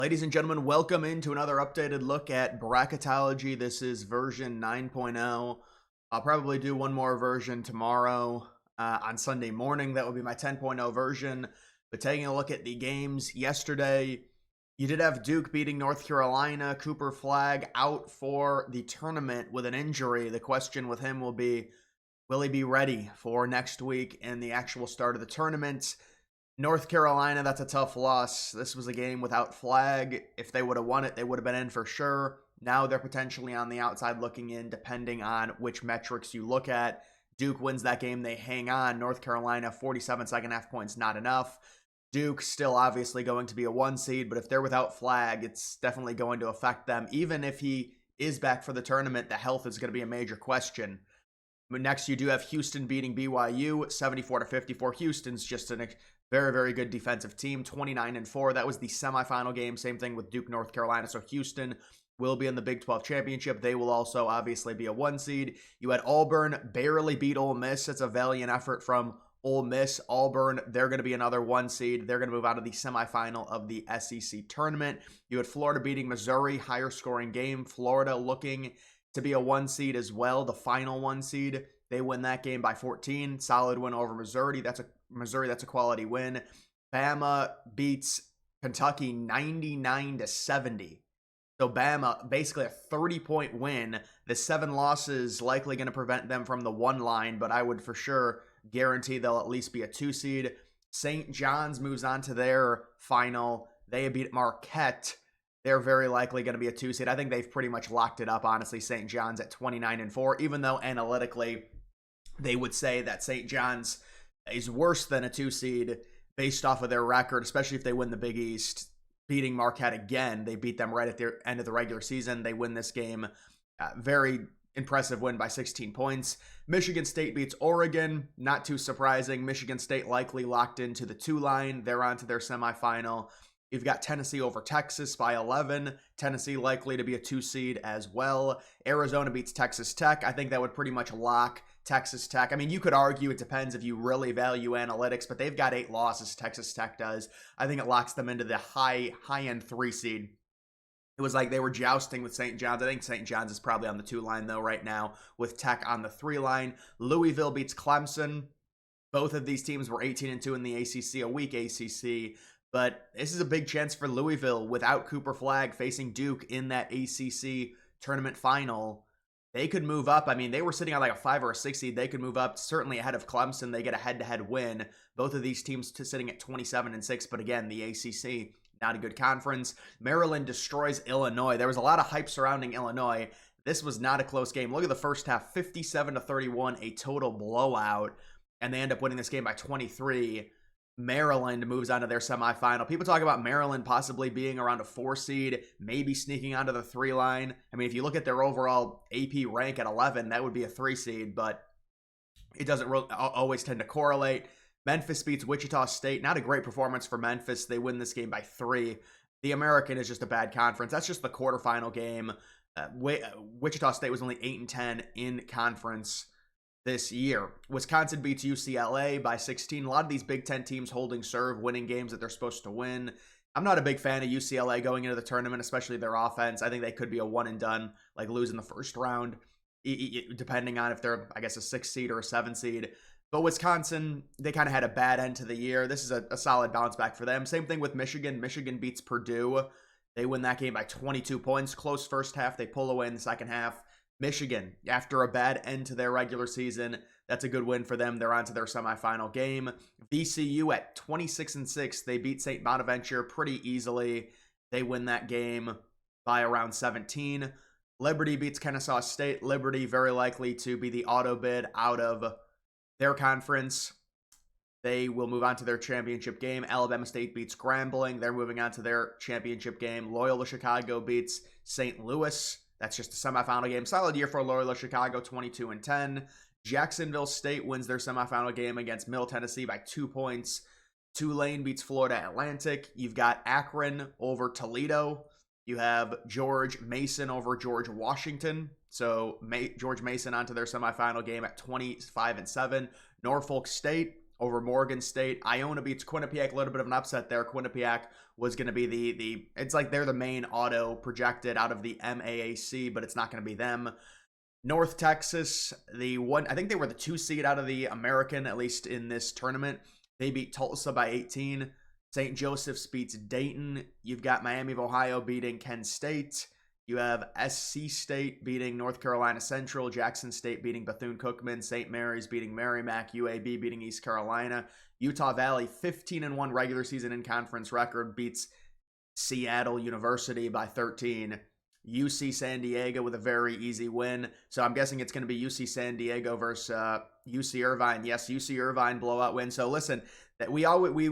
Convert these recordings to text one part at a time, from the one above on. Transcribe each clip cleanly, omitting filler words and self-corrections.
Ladies and gentlemen, welcome into another updated look at Bracketology. This is version 9.0. I'll probably do one more version tomorrow on Sunday morning. That will be my 10.0 version. But taking a look at the games yesterday, you did have Duke beating North Carolina. Cooper Flagg out for the tournament with an injury. The question with him will be he ready for next week and the actual start of the tournament? North Carolina, that's a tough loss. This was a game without Flagg. If they would have won it, they would have been in for sure. Now they're potentially on the outside looking in, depending on which metrics you look at. Duke wins that game, they hang on. North Carolina, 47 second half points, not enough. Duke still obviously going to be a 1 seed, but if they're without Flagg, it's definitely going to affect them. Even if he is back for the tournament, the health is going to be a major question. But next, you do have Houston beating BYU, 74-54. Houston's just a very, very good defensive team, 29-4. That was the semifinal game. Same thing with Duke, North Carolina. So Houston will be in the Big 12 championship. They will also obviously be a 1 seed. You had Auburn barely beat Ole Miss. It's a valiant effort from Ole Miss. Auburn, they're going to be another 1 seed. They're going to move out of the semifinal of the SEC tournament. You had Florida beating Missouri, higher scoring game. Florida looking to be a 1 seed as well, the final 1 seed. They win that game by 14. Solid win over Missouri. That's a quality win. Bama beats Kentucky 99-70. So Bama, basically a 30-point win. The 7 losses likely going to prevent them from the 1 line, but I would for sure guarantee they'll at least be a 2 seed. St. John's moves on to their final. They beat Marquette. They're very likely going to be a 2 seed. I think they've pretty much locked it up, honestly, St. John's at 29-4, even though analytically they would say that St. John's is worse than a 2 seed based off of their record, especially if they win the Big East. Beating Marquette again, they beat them right at the end of the regular season. They win this game. Very impressive win by 16 points. Michigan State beats Oregon. Not too surprising. Michigan State likely locked into the 2 line. They're on to their semifinal. You've got Tennessee over Texas by 11. Tennessee likely to be a 2 seed as well. Arizona beats Texas Tech. I think that would pretty much lock Texas Tech. I mean, you could argue it depends if you really value analytics, but they've got 8 losses, Texas Tech does. I think it locks them into the high-end 3 seed. It was like they were jousting with St. John's. I think St. John's is probably on the 2 line, though, right now, with Tech on the 3 line. Louisville beats Clemson. Both of these teams were 18-2 in the ACC, a weak ACC. But this is a big chance for Louisville without Cooper Flagg facing Duke in that ACC tournament final. They could move up. I mean, they were sitting on like a 5 or a 6 seed. They could move up certainly ahead of Clemson. They get a head-to-head win. Both of these teams sitting at 27-6. But again, the ACC, not a good conference. Maryland destroys Illinois. There was a lot of hype surrounding Illinois. This was not a close game. Look at the first half, 57-31, a total blowout. And they end up winning this game by 23. Maryland moves on to their semifinal. People talk about Maryland possibly being around a 4 seed, maybe sneaking onto the 3 line. I mean, if you look at their overall AP rank at 11, that would be a 3 seed, but it doesn't always tend to correlate. Memphis beats Wichita State. Not a great performance for Memphis. They win this game by 3. The American is just a bad conference. That's just the quarterfinal game. Wichita State was only 8-10 in conference this year. Wisconsin beats UCLA by 16. A lot of these Big Ten teams holding serve, winning games that they're supposed to win. I'm not a big fan of UCLA going into the tournament, especially their offense. I think they could be a 1 and done, like losing the first round, depending on if they're, I guess, a 6 seed or a 7 seed. But Wisconsin, they kind of had a bad end to the year. This is a solid bounce back for them. Same thing with Michigan. Michigan beats Purdue. They win that game by 22 points. Close first half. They pull away in the second half. Michigan, after a bad end to their regular season, that's a good win for them. They're on to their semifinal game. VCU at 26-6, they beat St. Bonaventure pretty easily. They win that game by around 17. Liberty beats Kennesaw State. Liberty very likely to be the auto bid out of their conference. They will move on to their championship game. Alabama State beats Grambling. They're moving on to their championship game. Loyola Chicago beats St. Louis. That's just a semifinal game. Solid year for Loyola Chicago, 22-10. Jacksonville State wins their semifinal game against Middle Tennessee by 2 points. Tulane beats Florida Atlantic. You've got Akron over Toledo. You have George Mason over George Washington. So George Mason onto their semifinal game at 25-7. Norfolk State over Morgan State. Iona beats Quinnipiac, a little bit of an upset there. Quinnipiac was going to be the it's like they're the main auto projected out of the MAAC, but it's not going to be them. North Texas, I think they were the 2 seed out of the American, at least in this tournament. They beat Tulsa by 18. St. Joseph's beats Dayton. You've got Miami of Ohio beating Kent State. You have SC State beating North Carolina Central, Jackson State beating Bethune-Cookman, St. Mary's beating Merrimack, UAB beating East Carolina. Utah Valley, 15-1 regular season in conference record, beats Seattle University by 13. UC San Diego with a very easy win. So I'm guessing it's going to be UC San Diego versus UC Irvine. Yes, UC Irvine blowout win. So listen, that we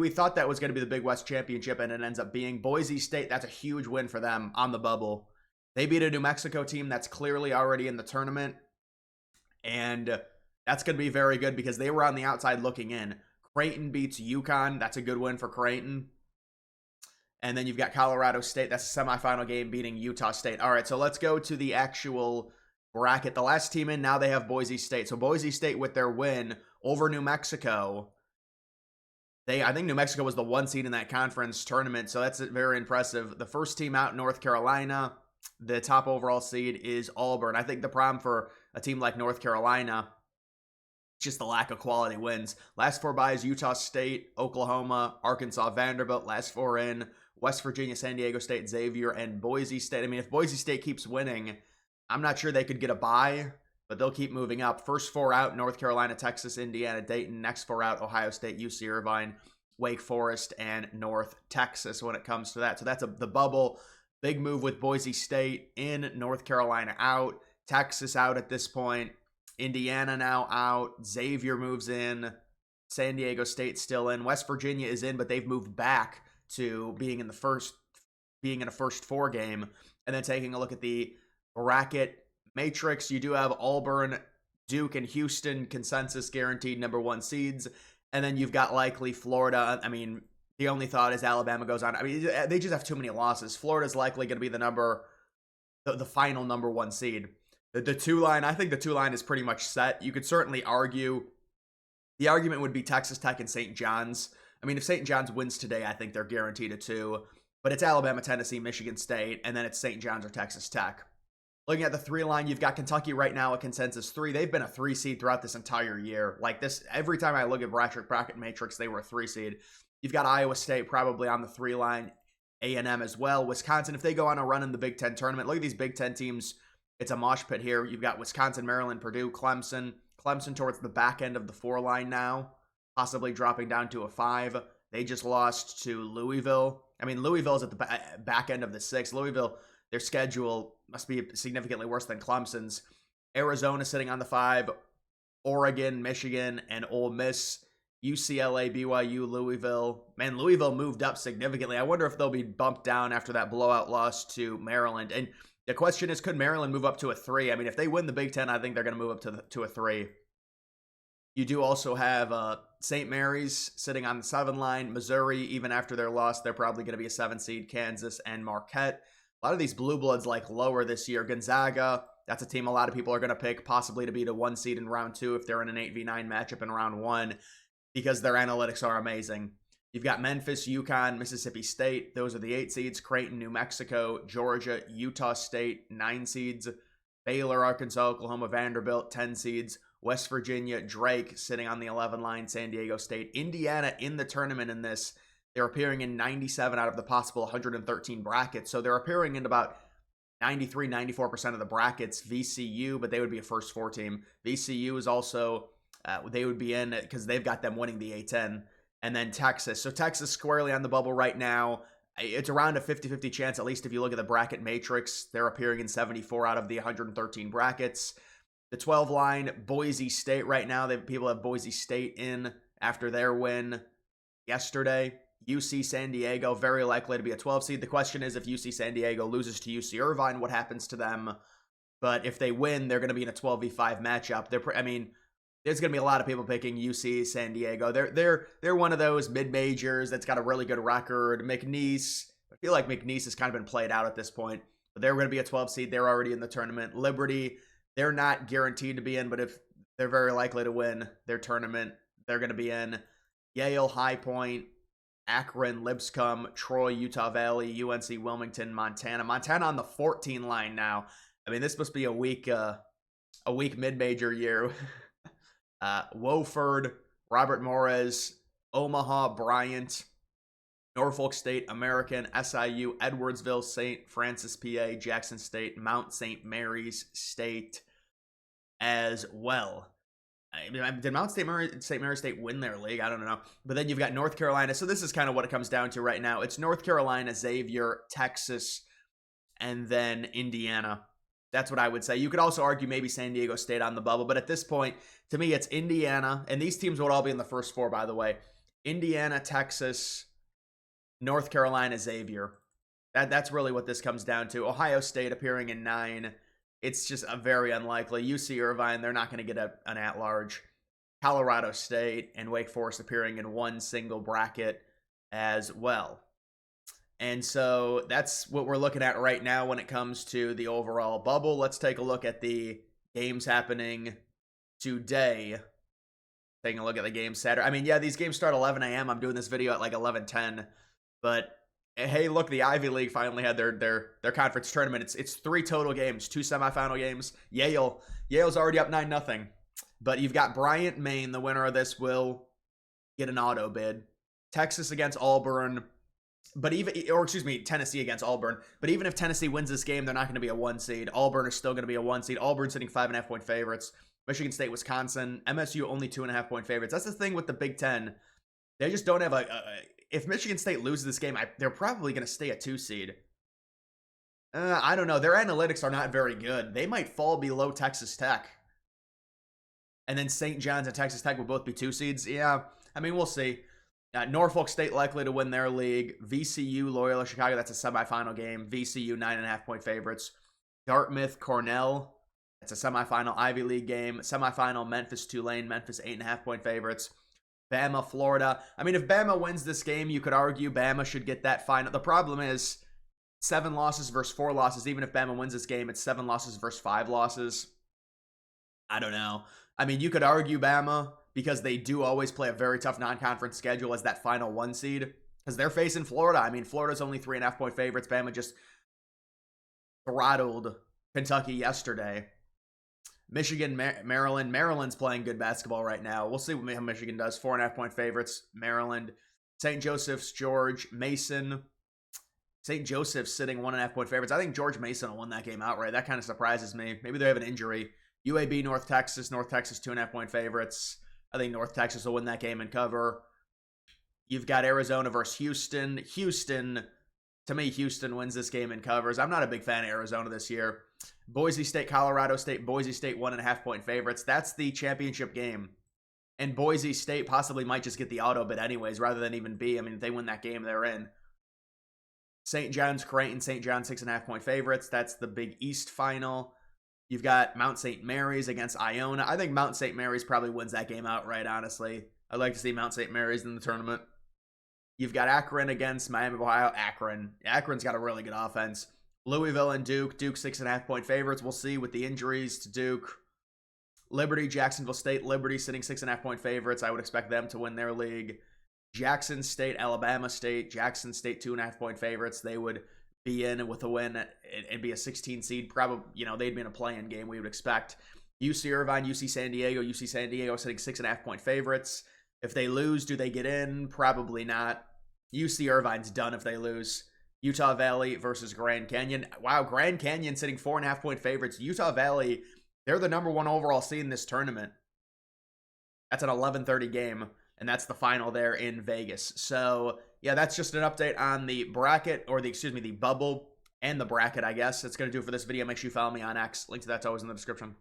thought that was going to be the Big West Championship, and it ends up being Boise State. That's a huge win for them on the bubble. They beat a New Mexico team that's clearly already in the tournament, and that's going to be very good because they were on the outside looking in. Creighton beats UConn. That's a good win for Creighton. And then you've got Colorado State. That's a semifinal game beating Utah State. All right, so let's go to the actual bracket. The last team in, now they have Boise State. So Boise State with their win over New Mexico. I think New Mexico was the 1 seed in that conference tournament, so that's very impressive. The first team out, North Carolina. The top overall seed is Auburn. I think the problem for a team like North Carolina, just the lack of quality wins. Last 4 byes, Utah State, Oklahoma, Arkansas, Vanderbilt. Last 4 in, West Virginia, San Diego State, Xavier, and Boise State. I mean, if Boise State keeps winning, I'm not sure they could get a bye, but they'll keep moving up. First 4 out, North Carolina, Texas, Indiana, Dayton. Next 4 out, Ohio State, UC Irvine, Wake Forest, and North Texas when it comes to that. So that's the bubble. Big move with Boise State in, North Carolina out, Texas out at this point, Indiana now out, Xavier moves in, San Diego State still in, West Virginia is in, but they've moved back to being in a first 4 game. And then taking a look at the bracket matrix, you do have Auburn, Duke, and Houston consensus guaranteed number 1 seeds. And then you've got likely Florida. I mean, the only thought is Alabama goes on. I mean, they just have too many losses. Florida's likely going to be the final number 1 seed. The 2 line, I think the 2 line is pretty much set. You could certainly argue, the argument would be Texas Tech and St. John's. I mean, if St. John's wins today, I think they're guaranteed a 2. But it's Alabama, Tennessee, Michigan State, and then it's St. John's or Texas Tech. Looking at the 3 line, you've got Kentucky right now at consensus 3. They've been a 3 seed throughout this entire year. Like this, every time I look at bracket matrix, they were a 3 seed. You've got Iowa State probably on the 3 line, A&M as well. Wisconsin, if they go on a run in the Big Ten tournament, look at these Big Ten teams. It's a mosh pit here. You've got Wisconsin, Maryland, Purdue, Clemson. Clemson towards the back end of the 4 line now, possibly dropping down to a 5. They just lost to Louisville. I mean, Louisville's at the back end of the 6. Louisville, their schedule must be significantly worse than Clemson's. Arizona sitting on the 5. Oregon, Michigan, and Ole Miss. UCLA, BYU, Louisville. Man, Louisville moved up significantly. I wonder if they'll be bumped down after that blowout loss to Maryland. And the question is, could Maryland move up to a 3? I mean, if they win the Big Ten, I think they're going to move up to a 3. You do also have St. Mary's sitting on the 7 line. Missouri, even after their loss, they're probably going to be a 7 seed. Kansas and Marquette. A lot of these blue bloods like lower this year. Gonzaga, that's a team a lot of people are going to pick possibly to be the 1 seed in round 2 if they're in an 8v9 matchup in round 1 because their analytics are amazing. You've got Memphis, UConn, Mississippi State. Those are the 8 seeds. Creighton, New Mexico, Georgia, Utah State, 9 seeds. Baylor, Arkansas, Oklahoma, Vanderbilt, 10 seeds. West Virginia, Drake sitting on the 11 line. San Diego State. Indiana in the tournament in this. They're appearing in 97 out of the possible 113 brackets. So they're appearing in about 93, 94% of the brackets. VCU, but they would be a first 4 team. VCU is also, they would be in because they've got them winning the A10. And then Texas. So Texas squarely on the bubble right now. It's around a 50-50 chance, at least if you look at the bracket matrix. They're appearing in 74 out of the 113 brackets. The 12 line, Boise State right now. People have Boise State in after their win yesterday. UC San Diego, very likely to be a 12 seed. The question is if UC San Diego loses to UC Irvine, what happens to them? But if they win, they're going to be in a 12v5 matchup. There's going to be a lot of people picking UC San Diego. They're one of those mid-majors that's got a really good record. McNeese, I feel like McNeese has kind of been played out at this point. But they're going to be a 12 seed. They're already in the tournament. Liberty, they're not guaranteed to be in, but if they're very likely to win their tournament, they're going to be in. Yale, High Point, Akron, Lipscomb, Troy, Utah Valley, UNC, Wilmington, Montana. Montana on the 14 line now. I mean, this must be a weak mid-major year. Wofford, Robert Morris, Omaha, Bryant, Norfolk State, American, SIU, Edwardsville, St. Francis, PA, Jackson State, Mount St. Mary's State as well. I mean, did Mount St. Mary's State win their league? I don't know. But then you've got North Carolina. So this is kind of what it comes down to right now. It's North Carolina, Xavier, Texas, and then Indiana. That's what I would say. You could also argue maybe San Diego State on the bubble. But at this point, to me, it's Indiana. And these teams would all be in the first four, by the way. Indiana, Texas, North Carolina, Xavier. That's really what this comes down to. Ohio State appearing in 9. It's just a very unlikely. UC Irvine, they're not going to get an at-large. Colorado State and Wake Forest appearing in one single bracket as well. And so that's what we're looking at right now when it comes to the overall bubble. Let's take a look at the games happening today. Taking a look at the game Saturday. I mean, yeah, these games start 11 a.m. I'm doing this video at like 11:10. But hey, look, the Ivy League finally had their conference tournament. It's 3 total games, 2 semifinal games. Yale's already up 9-0. But you've got Bryant, Maine. The winner of this will get an auto bid. Texas against Auburn. Tennessee against Auburn. But even if Tennessee wins this game, they're not going to be a 1 seed. Auburn is still going to be a 1 seed. Auburn's sitting 5.5 point favorites. Michigan State, Wisconsin. MSU only 2.5 point favorites. That's the thing with the Big Ten. They just don't have if Michigan State loses this game, they're probably going to stay a 2 seed. I don't know. Their analytics are not very good. They might fall below Texas Tech. And then St. John's and Texas Tech will both be 2 seeds. Yeah, I mean, we'll see. Norfolk State likely to win their league. VCU, Loyola, Chicago, that's a semifinal game. VCU, 9.5 point favorites. Dartmouth, Cornell, that's a semifinal Ivy League game. Semifinal, Memphis, Tulane, Memphis, 8.5 point favorites. Bama, Florida. I mean, if Bama wins this game, you could argue Bama should get that final. The problem is 7 losses versus 4 losses. Even if Bama wins this game, it's 7 losses versus 5 losses. I don't know. I mean, you could argue Bama because they do always play a very tough non-conference schedule as that final 1 seed because they're facing Florida. I mean, Florida's only 3.5 point favorites. Bama just throttled Kentucky yesterday. Michigan, Maryland. Maryland's playing good basketball right now. We'll see what Michigan does. 4.5 point favorites. Maryland. St. Joseph's, George Mason. St. Joseph's sitting 1.5 point favorites. I think George Mason will win that game outright. That kind of surprises me. Maybe they have an injury. UAB, North Texas. North Texas, 2.5 point favorites. I think North Texas will win that game and cover. You've got Arizona versus Houston. To me, Houston wins this game and covers. I'm not a big fan of Arizona this year. Boise State, Colorado State. Boise State, 1.5 point favorites. That's the championship game. And Boise State possibly might just get the auto bid anyways, rather than even be. I mean, if they win that game, they're in. St. John's, Creighton. St. John's, 6.5 point favorites. That's the Big East final. You've got Mount St. Mary's against Iona. I think Mount St. Mary's probably wins that game outright, honestly. I'd like to see Mount St. Mary's in the tournament. You've got Akron against Miami of Ohio. Akron's got a really good offense. Louisville and Duke. Duke, 6.5 point favorites. We'll see with the injuries to Duke. Liberty, Jacksonville State. Liberty sitting 6.5 point favorites. I would expect them to win their league. Jackson State, Alabama State. Jackson State, 2.5 point favorites. They would be in with a win and be a 16 seed. Probably, they'd be in a play-in game, we would expect. UC Irvine, UC San Diego. UC San Diego sitting 6.5 point favorites. If they lose, do they get in? Probably not. UC Irvine's done if they lose. Utah Valley versus Grand Canyon. Wow, Grand Canyon sitting 4.5 point favorites. Utah Valley, they're the number 1 overall seed in this tournament. That's an 11:30 game, and that's the final there in Vegas. So, yeah, that's just an update on the bracket, or the bubble and the bracket, I guess. That's going to do it for this video. Make sure you follow me on X. Link to that's always in the description.